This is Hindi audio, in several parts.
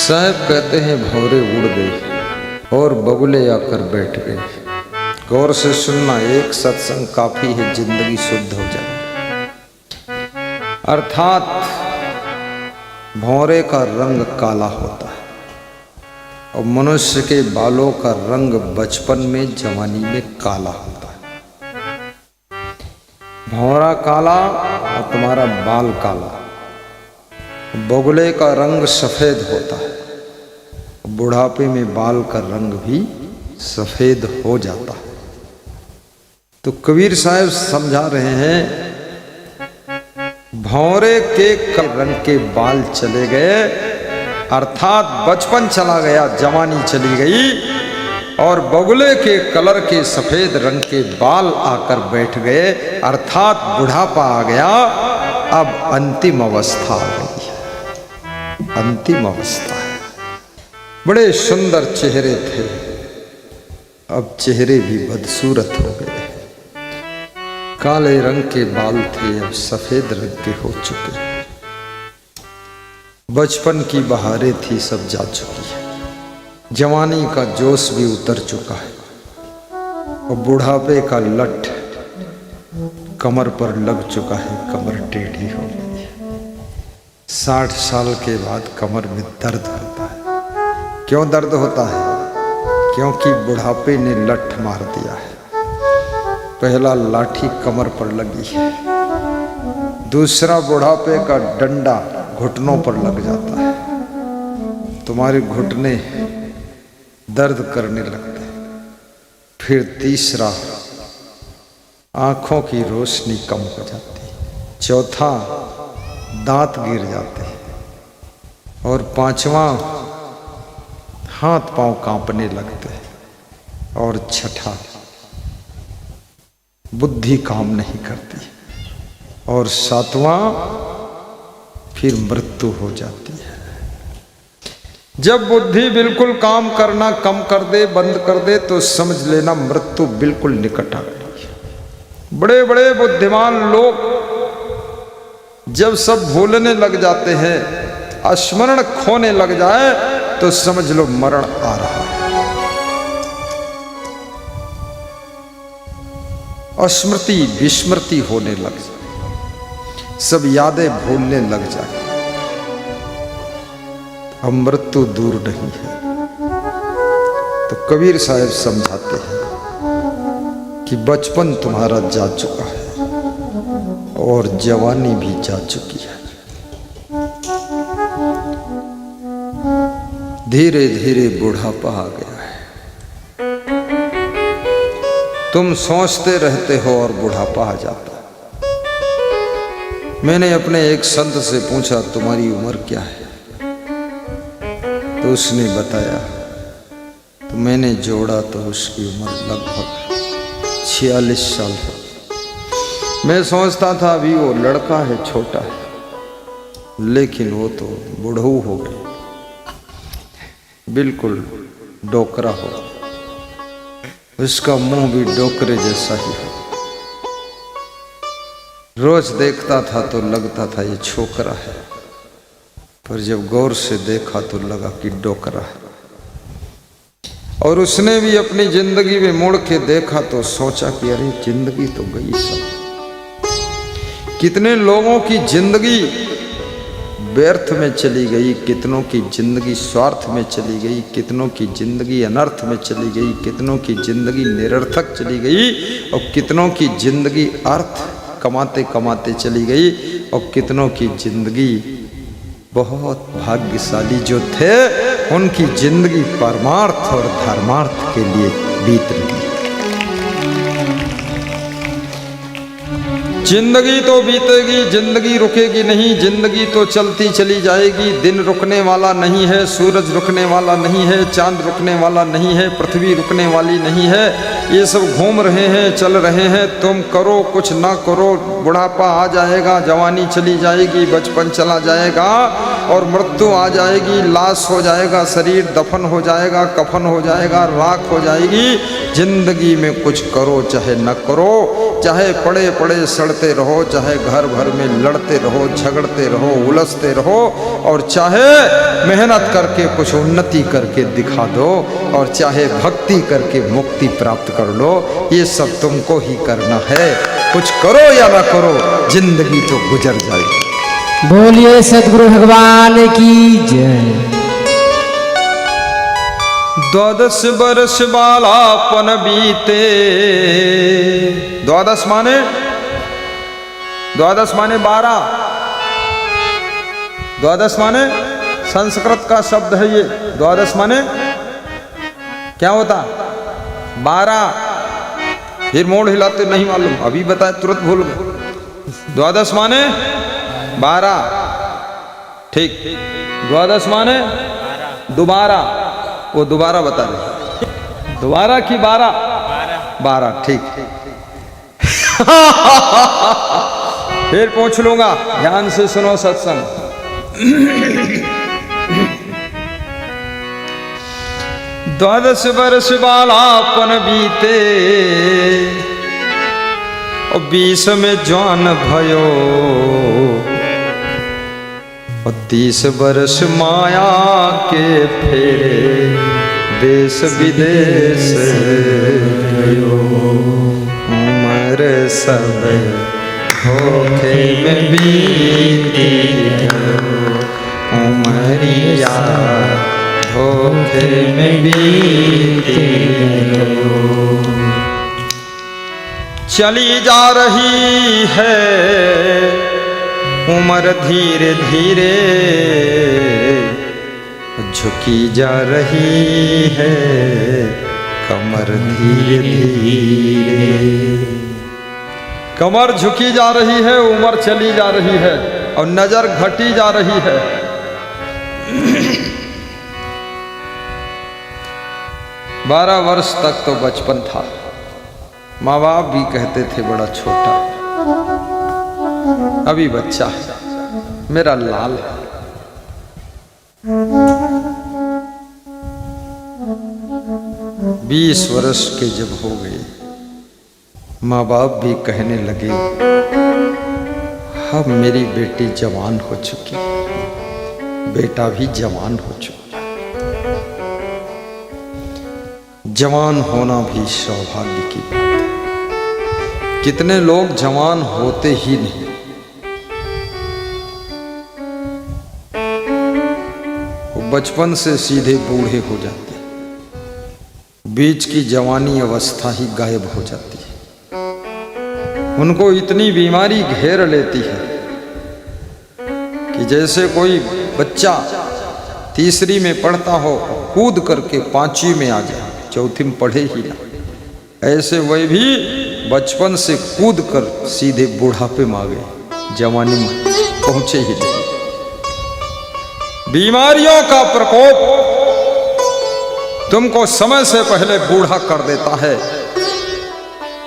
साहब कहते हैं भंवरे उड़ गए और बगुले आकर बैठ गए। गौर से सुनना, एक सत्संग काफी है, जिंदगी शुद्ध हो जाए। अर्थात भंवरे का रंग काला होता है और मनुष्य के बालों का रंग बचपन में, जवानी में काला होता है। भंवरा काला और तुम्हारा बाल काला। बगुले का रंग सफेद होता है, बुढ़ापे में बाल का रंग भी सफेद हो जाता है। तो कबीर साहब समझा रहे हैं, भंवरे के रंग के बाल चले गए, अर्थात बचपन चला गया, जवानी चली गई, और बगुले के कलर के सफेद रंग के बाल आकर बैठ गए, अर्थात बुढ़ापा आ गया। अब अंतिम अवस्था आ गई है, अंतिम अवस्था है। बड़े सुंदर चेहरे थे, अब चेहरे भी बदसूरत हो गए। काले रंग के बाल थे, अब सफेद रंग के हो चुके। बचपन की बहारें थी, सब जा चुकी है। जवानी का जोश भी उतर चुका है और बुढ़ापे का लठ कमर पर लग चुका है, कमर टेढ़ी हो गई है। 60 साल के बाद कमर में दर्द होता है। क्यों दर्द होता है? क्योंकि बुढ़ापे ने लठ मार दिया है। पहला लाठी कमर पर लगी है, दूसरा बुढ़ापे का डंडा घुटनों पर लग जाता है, तुम्हारे घुटने दर्द करने लगते हैं। फिर तीसरा, आंखों की रोशनी कम हो जाती है। चौथा, दांत गिर जाते हैं। और पांचवा, हाथ पांव कांपने लगते हैं। और छठा, बुद्धि काम नहीं करती। और सातवां, फिर मृत्यु हो जाती है। जब बुद्धि बिल्कुल काम करना कम कर दे, बंद कर दे, तो समझ लेना मृत्यु बिल्कुल निकट आ गई है। बड़े बड़े बुद्धिमान लोग जब सब भूलने लग जाते हैं, स्मरण खोने लग जाए, तो समझ लो मरण आ रहा है। स्मृति विस्मृति होने लग जाए, सब यादें भूलने लग जाए। अब मृत्यु दूर नहीं है। तो कबीर साहब समझाते हैं कि बचपन तुम्हारा जा चुका है और जवानी भी जा चुकी है। धीरे धीरे बुढ़ापा आ गया है। तुम सोचते रहते हो और बुढ़ापा आ जाता है। मैंने अपने एक संत से पूछा, तुम्हारी उम्र क्या है? तो उसने बताया, तो मैंने जोड़ा तो उसकी उम्र लगभग 46 साल है। मैं सोचता था अभी वो लड़का है, छोटा है, लेकिन वो तो बुढ़ऊ हो गए, बिल्कुल डोकरा हो। उसका मुंह भी डोकरे जैसा ही है। रोज देखता था तो लगता था ये छोकरा है, पर जब गौर से देखा तो लगा कि डोकरा है। और उसने भी अपनी जिंदगी में मुड़ के देखा तो सोचा कि अरे जिंदगी तो गई सब। कितने लोगों की जिंदगी व्यर्थ में चली गई, कितनों की जिंदगी स्वार्थ में चली गई, कितनों की जिंदगी अनर्थ में चली गई, कितनों की जिंदगी निरर्थक चली गई, और कितनों की जिंदगी अर्थ कमाते कमाते चली गई, और कितनों की जिंदगी, बहुत भाग्यशाली जो थे उनकी जिंदगी परमार्थ और धर्मार्थ के लिए बीत रही। जिंदगी तो बीतेगी, जिंदगी रुकेगी नहीं, जिंदगी तो चलती चली जाएगी। दिन रुकने वाला नहीं है, सूरज रुकने वाला नहीं है, चांद रुकने वाला नहीं है, पृथ्वी रुकने वाली नहीं है। ये सब घूम रहे हैं, चल रहे हैं। तुम करो कुछ ना करो, बुढ़ापा आ जाएगा, जवानी चली जाएगी, बचपन चला जाएगा और मृत्यु आ जाएगी। लाश हो जाएगा, शरीर दफन हो जाएगा, कफन हो जाएगा, राख हो जाएगी। जिंदगी में कुछ करो चाहे न करो, चाहे पड़े पड़े सड़ते रहो, चाहे घर भर में लड़ते रहो, झगड़ते रहो, उलझते रहो, और चाहे मेहनत करके कुछ उन्नति करके दिखा दो, और चाहे भक्ति करके मुक्ति प्राप्त कर लो, ये सब तुमको ही करना है। कुछ करो या ना करो, जिंदगी तो गुजर जाएगी। बोलिए सद्गुरु भगवान की जय। 12 बरस बालापन बीते। 12 माने 12 द्वादश माने संस्कृत का शब्द है ये। 12 माने क्या होता? 12। फिर मोड़ हिलाते नहीं मालूम, अभी बताए तुरंत भूल गए। 12 माने 12, ठीक। 12 माने दोबारा, वो दोबारा बता रहे, दोबारा की 12, ठीक। फिर पूछ लूंगा, ध्यान से सुनो सत्संग। 12 वर्ष बालापन बीते, और 20 में जवान भयो, और 30 वर्ष माया के फेरे, देश विदेश गयो। उम्र सब धोखे में बीती गयो, उमरिया धोखे में बीती गयो। चली जा रही है उम्र धीरे धीरे, झुकी जा रही है कमर धीरे धीरे। कमर झुकी जा रही है, उम्र चली जा रही है, और नजर घटी जा रही है। 12 वर्ष तक तो बचपन था, माँ बाप भी कहते थे बड़ा छोटा, अभी बच्चा है, मेरा लाल है। 20 वर्ष के जब हो गए, माँ बाप भी कहने लगे, अब मेरी बेटी जवान हो चुकी, बेटा भी जवान हो चुका। जवान होना भी सौभाग्य की बात है। कितने लोग जवान होते ही नहीं, वो बचपन से सीधे बूढ़े हो जाते हैं, बीच की जवानी अवस्था ही गायब हो जाती है। उनको इतनी बीमारी घेर लेती है कि जैसे कोई बच्चा तीसरी में पढ़ता हो, कूद करके 5वीं में आ जाए, 4थी में पढ़े ही ना, ऐसे वह भी बचपन से कूद कर सीधे बुढ़ापे में आ गए, जवानी में पहुंचे ही नहीं। बीमारियों का प्रकोप तुमको समय से पहले बूढ़ा कर देता है,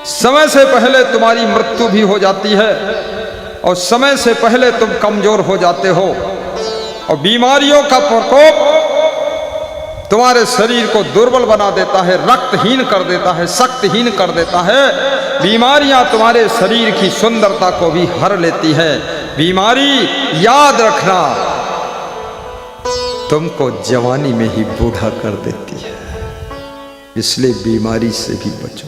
समय से पहले तुम्हारी मृत्यु भी हो जाती है, और समय से पहले तुम कमजोर हो जाते हो। और बीमारियों का प्रकोप तुम्हारे शरीर को दुर्बल बना देता है, रक्तहीन कर देता है, शक्तिहीन कर देता है। बीमारियां तुम्हारे शरीर की सुंदरता को भी हर लेती है। बीमारी, याद रखना, तुमको जवानी में ही बूढ़ा कर देती है, इसलिए बीमारी से भी बचो।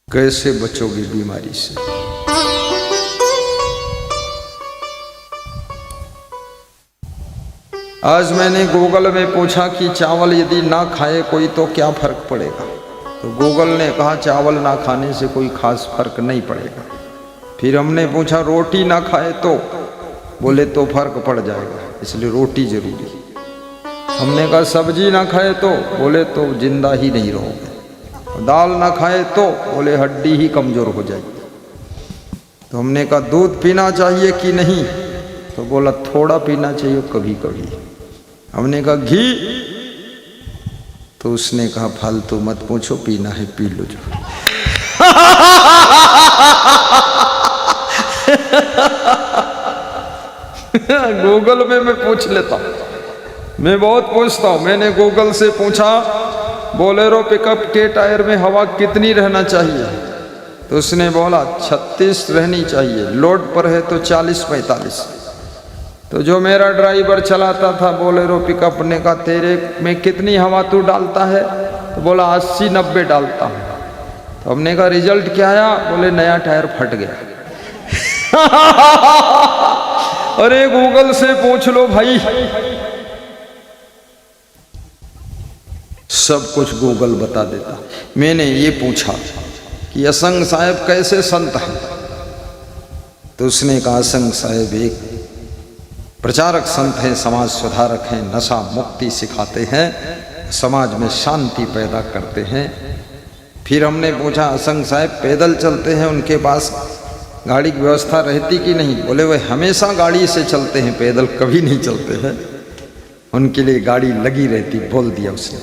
कैसे बचोगे बीमारी से? आज मैंने गूगल में पूछा कि चावल यदि ना खाए कोई तो क्या फर्क पड़ेगा, तो गूगल ने कहा चावल ना खाने से कोई खास फर्क नहीं पड़ेगा। फिर हमने पूछा रोटी ना खाए तो, बोले तो फर्क पड़ जाएगा, इसलिए रोटी जरूरी। हमने कहा सब्जी ना खाए तो, बोले तो जिंदा ही नहीं रहोगे। दाल ना खाए तो, बोले हड्डी ही कमजोर हो जाएगी। तो हमने कहा दूध पीना चाहिए कि नहीं, तो बोला थोड़ा पीना चाहिए कभी कभी। हमने कहा घी, तो उसने कहा फालतू मत पूछो, पीना है पी लो जो। गूगल में मैं पूछ लेता हूं, मैं बहुत पूछता हूं। मैंने गूगल से पूछा बोलेरो पिकअप के टायर में हवा कितनी रहना चाहिए, तो उसने बोला 36 रहनी चाहिए, लोड पर है तो 40-45। तो जो मेरा ड्राइवर चलाता था बोलेरो पिकअप ने कहा तेरे में कितनी हवा तू डालता है? तो बोला 80-90 डालता हूँ। तो हमने कहा रिजल्ट क्या आया? बोले नया टायर फट गया। अरे गूगल से पूछ लो भाई, सब कुछ गूगल बता देता। मैंने ये पूछा कि असंग साहब कैसे संत हैं? तो उसने कहा असंग साहब एक प्रचारक संत हैं, समाज सुधारक हैं, नशा मुक्ति सिखाते हैं, समाज में शांति पैदा करते हैं। फिर हमने पूछा असंग साहब पैदल चलते हैं, उनके पास गाड़ी की व्यवस्था रहती कि नहीं? बोले वे हमेशा गाड़ी से चलते हैं, पैदल कभी नहीं चलते हैं, उनके लिए गाड़ी लगी रहती, बोल दिया उसने।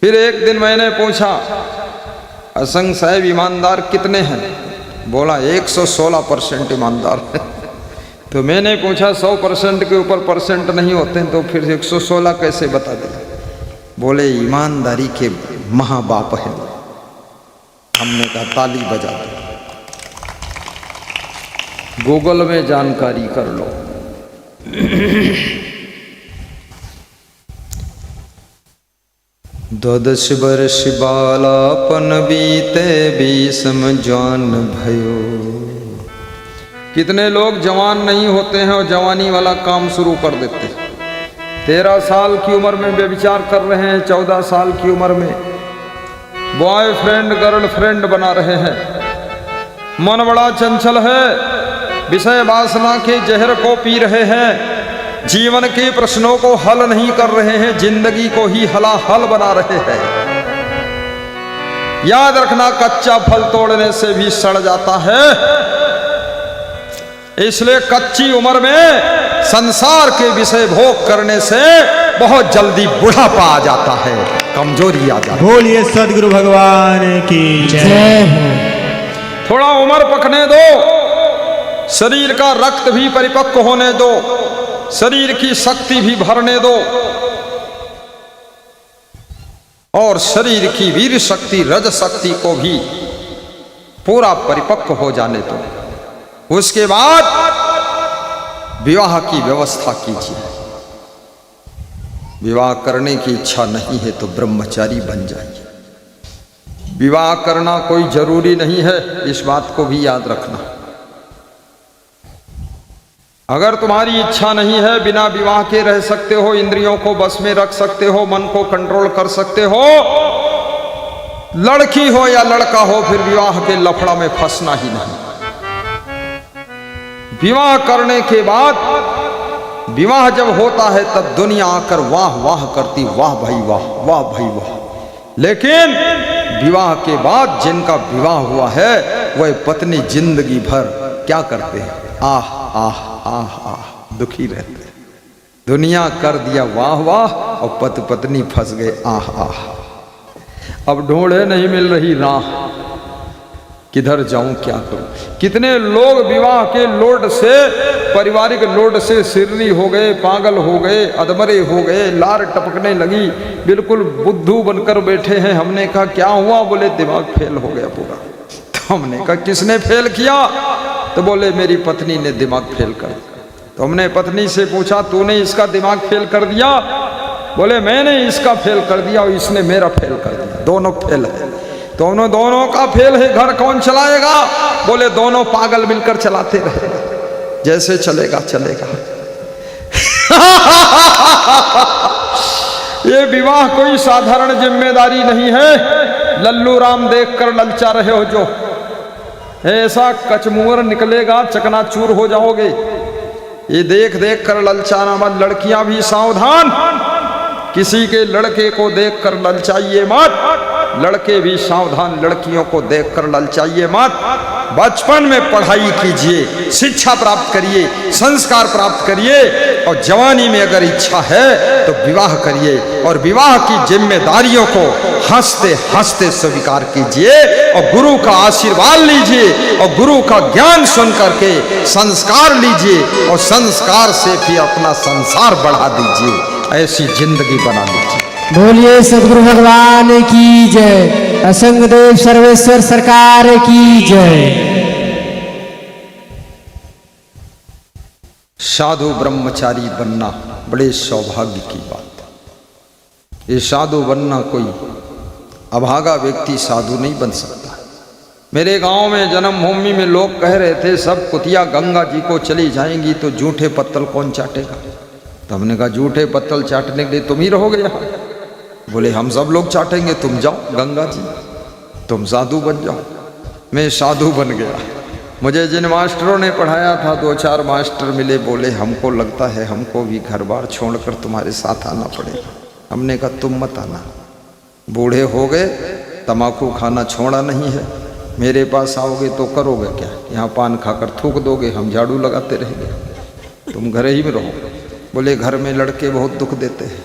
फिर एक दिन मैंने पूछा असंग साहब ईमानदार कितने हैं? बोला 116% ईमानदार है। तो मैंने पूछा 100% के ऊपर परसेंट नहीं होते हैं, तो फिर 116 कैसे बता दिया? बोले ईमानदारी के महाबाप है। हमने कहा ताली बजा दो, गूगल में जानकारी कर लो। 12 वर्ष बालापन बीते 20 जवान भयो। कितने लोग जवान नहीं होते हैं और जवानी वाला काम शुरू कर देते हैं। 13 साल की उम्र में व्यभिचार कर रहे हैं, 14 साल की उम्र में बॉयफ्रेंड गर्लफ्रेंड बना रहे हैं। मन बड़ा चंचल है, विषय वासना के जहर को पी रहे हैं, जीवन के प्रश्नों को हल नहीं कर रहे हैं, जिंदगी को ही हलाहल बना रहे हैं। याद रखना कच्चा फल तोड़ने से भी सड़ जाता है, इसलिए कच्ची उम्र में संसार के विषय भोग करने से बहुत जल्दी बुढ़ापा आ जाता है, कमजोरी आ जाती है। बोलिए सदगुरु भगवान की जय। थोड़ा उम्र पकने दो, शरीर का रक्त भी परिपक्व होने दो, शरीर की शक्ति भी भरने दो, और शरीर की वीर शक्ति रज शक्ति को भी पूरा परिपक्व हो जाने दो। उसके बाद विवाह की व्यवस्था कीजिए। विवाह करने की इच्छा नहीं है तो ब्रह्मचारी बन जाइए। विवाह करना कोई जरूरी नहीं है, इस बात को भी याद रखना। अगर तुम्हारी इच्छा नहीं है, बिना विवाह के रह सकते हो, इंद्रियों को बस में रख सकते हो, मन को कंट्रोल कर सकते हो, लड़की हो या लड़का हो, फिर विवाह के लफड़ा में फंसना ही नहीं। विवाह करने के बाद, विवाह जब होता है तब दुनिया आकर वाह वाह करती, वाह भाई वाह, वाह भाई वाह। लेकिन विवाह के बाद जिनका विवाह हुआ है वह पत्नी जिंदगी भर क्या करते हैं? आह आह आह आह, दुखी रहते हैं। दुनिया कर दिया वाह वाह और पति पत्नी फंस गए आह आह। अब ढूंढे नहीं मिल रही राह, किधर जाऊं क्या करूं। कितने लोग विवाह के लोड से, पारिवारिक लोड से सिरनी हो गए, पागल हो गए, अधमरे हो गए, लार टपकने लगी, बिल्कुल बुद्धू बनकर बैठे हैं। हमने कहा क्या हुआ? बोले दिमाग फेल हो गया पूरा। तो हमने कहा किसने फेल किया? तो बोले मेरी पत्नी ने दिमाग फेल कर दिया। तो हमने पत्नी से पूछा तूने इसका दिमाग फेल कर दिया? बोले मैंने इसका फेल कर दिया और इसने मेरा फेल कर दिया, दोनों फेल है। दोनों का फेल है, घर कौन चलाएगा? बोले दोनों पागल मिलकर चलाते रहे, जैसे चलेगा चलेगा। ये विवाह कोई साधारण जिम्मेदारी नहीं है। लल्लू राम देखकर ललचा रहे हो जो, ऐसा कचमुअर निकलेगा, चकनाचूर हो जाओगे। ये देख देख कर ललचाना मत। लड़कियां भी सावधान, किसी के लड़के को देखकर ललचाइए मत। लड़के भी सावधान, लड़कियों को देखकर ललचाइए मत। बचपन में पढ़ाई कीजिए, शिक्षा प्राप्त करिए, संस्कार प्राप्त करिए, और जवानी में अगर इच्छा है तो विवाह करिए, और विवाह की जिम्मेदारियों को हंसते हंसते स्वीकार कीजिए, और गुरु का आशीर्वाद लीजिए, और गुरु का ज्ञान सुन करके संस्कार लीजिए, और संस्कार से फिर अपना संसार बढ़ा दीजिए। ऐसी जिंदगी बना लीजिए। बोलिए सदगुरु भगवान की जय। असंग देव सर्वेश्वर सरकार की जय। साधु ब्रह्मचारी बनना बड़े सौभाग्य की बात है। ये साधु बनना कोई अभागा व्यक्ति साधु नहीं बन सकता। मेरे गांव में जन्मभूमि में लोग कह रहे थे सब कुतिया गंगा जी को चली जाएंगी तो जूठे पत्तल कौन चाटेगा। तो हमने कहा जूठे पत्तल चाटने के लिए तुम ही रहोगे यहाँ। बोले हम सब लोग चाटेंगे, तुम जाओ गंगा जी, तुम साधु बन जाओ। मैं साधु बन गया। मुझे जिन मास्टरों ने पढ़ाया था 2-4 मास्टर मिले, बोले हमको लगता है हमको भी घर बार छोड़कर तुम्हारे साथ आना पड़ेगा। हमने कहा तुम मत आना, बूढ़े हो गए, तम्बाकू खाना छोड़ा नहीं है, मेरे पास आओगे तो करोगे क्या? यहाँ पान खाकर थूक दोगे, हम झाड़ू लगाते रहेंगे, तुम घर ही में रहो। बोले घर में लड़के बहुत दुख देते हैं।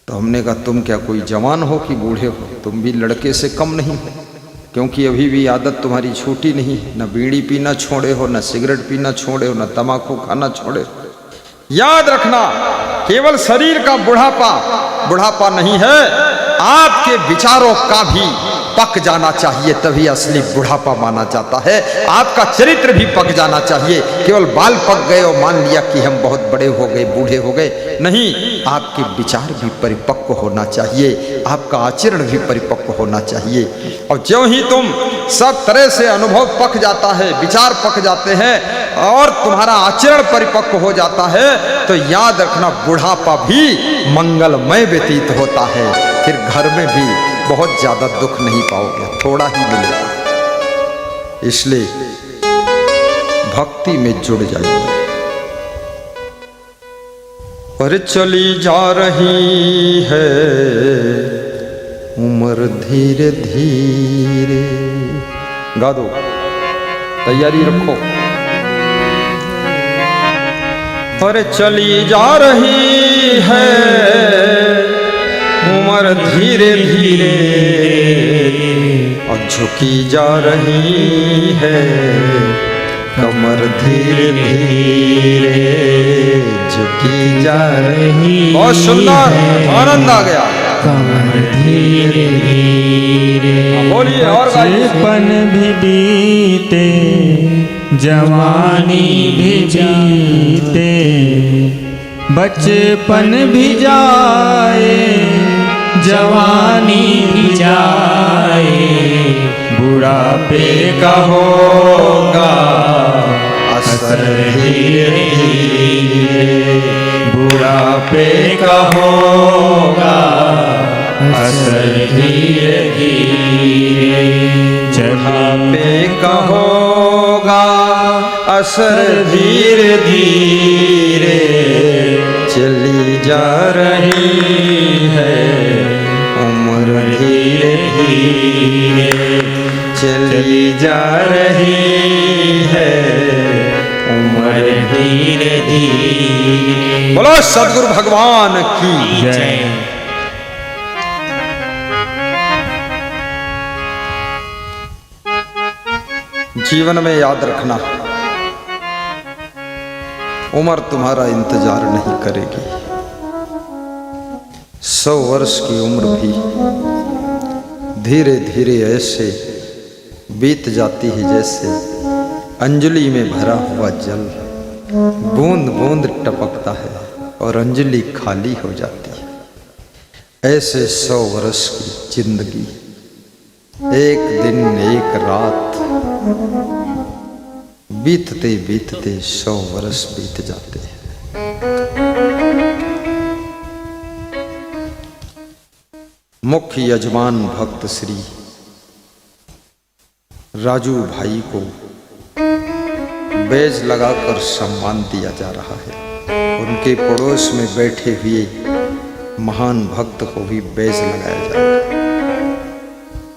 तो हमने कहा तुम क्या कोई जवान हो कि बूढ़े हो, तुम भी लड़के से कम नहीं हो, क्योंकि अभी भी आदत तुम्हारी छूटी नहीं है। न बीड़ी पीना छोड़े हो, न सिगरेट पीना छोड़े हो, न तम्बाकू खाना छोड़े हो। याद रखना केवल शरीर का बुढ़ापा नहीं है, आपके विचारों का भी पक जाना चाहिए, तभी असली बुढ़ापा माना जाता है। आपका चरित्र भी पक जाना चाहिए। केवल बाल पक गए और मान लिया कि हम बहुत बड़े हो गए, बूढ़े हो गए, नहीं, आपके विचार भी परिपक्व होना चाहिए, आपका आचरण भी परिपक्व होना चाहिए। और ज्यों ही तुम सब तरह से अनुभव पक जाता है, विचार पक जाते हैं और तुम्हारा आचरण परिपक्व हो जाता है, तो याद रखना बुढ़ापा भी मंगलमय व्यतीत होता है। फिर घर में भी बहुत ज्यादा दुख नहीं पाओगे, थोड़ा ही मिलेगा। इसलिए भक्ति में जुड़ जाइए। पर चली जा रही है उम्र धीरे धीरे। गा दो, तैयारी रखो। पर चली जा रही है उम्र धीरे धीरे, अब झुकी जा रही है कमर धीरे धीरे, झुकी जा रही। बहुत सुंदर, आनंद आ गया। कमर धीरे धीरे। बोलिए और बचपन भी बीते, जवानी भी जीते, बचपन भी जाए, जवानी भी जाए, बुढ़ापे का होगा असर धीरे धीरे, बुढ़ापे का होगा असर धीरे धीरे, बुढ़ापे का होगा असर धीरे धीरे, चली जा रही है उम्र धीरे धीरे, चली जा रही है उम्र धीरे धीरे। बोलो सद्गुरु भगवान की जय। जीवन में याद रखना उम्र तुम्हारा इंतजार नहीं करेगी। 100 वर्ष की उम्र भी धीरे धीरे ऐसे बीत जाती है जैसे अंजलि में भरा हुआ जल बूंद बूंद टपकता है और अंजलि खाली हो जाती है। ऐसे 100 वर्ष की जिंदगी एक दिन एक रात बीतते बीतते 100 वर्ष बीत जाते हैं। मुख्य यजमान भक्त श्री राजू भाई को बैज लगाकर सम्मान दिया जा रहा है। उनके पड़ोस में बैठे हुए महान भक्त को भी बैज लगाया जा रहा है।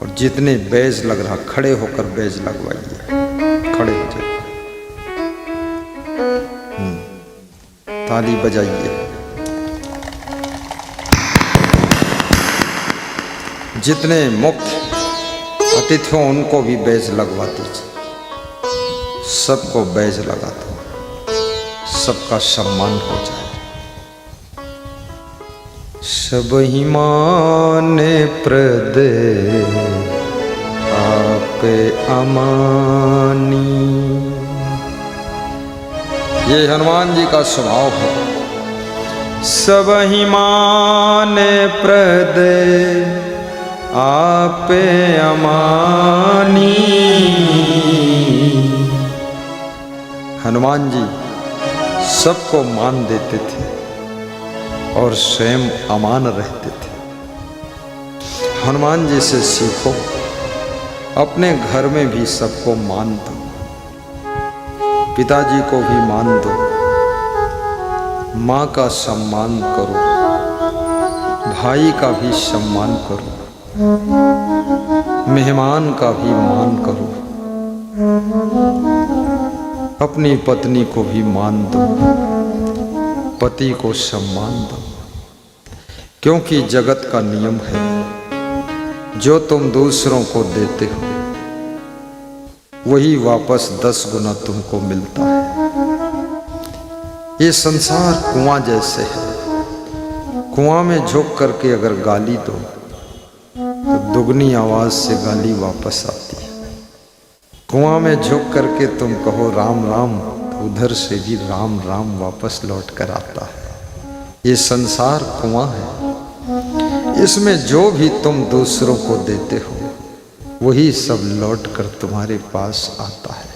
और जितने बैज लग रहा खड़े होकर बैज लगवाइए, खड़े हो जाइए, ताली बजाइए। जितने मुख्य अतिथि हों उनको भी बैज लगवा दीजिए। सबको बैज लगा दो, सबका सम्मान हो जाए। सबहि माने प्रदे आपे अमानी। ये हनुमान जी का स्वभाव है। सबहि माने प्रदे आपे अमानी। हनुमान जी सबको मान देते थे और स्वयं अमान रहते थे। हनुमान जी से सीखो, अपने घर में भी सबको मान दो, पिताजी को भी मान दो, माँ का सम्मान करो, भाई का भी सम्मान करो, मेहमान का भी मान करो, अपनी पत्नी को भी मान दो, पति को सम्मान दो। क्योंकि जगत का नियम है, जो तुम दूसरों को देते हो वही वापस 10 गुना तुमको मिलता है। ये संसार कुआं जैसे है। कुआं में झोंक करके अगर गाली दो तो दुगनी आवाज से गाली वापस आती है। कुआं में झोंक करके तुम कहो राम राम तो उधर से भी राम राम वापस लौट कर आता है। ये संसार कुआं है। इसमें जो भी तुम दूसरों को देते हो वही सब लौट कर तुम्हारे पास आता है।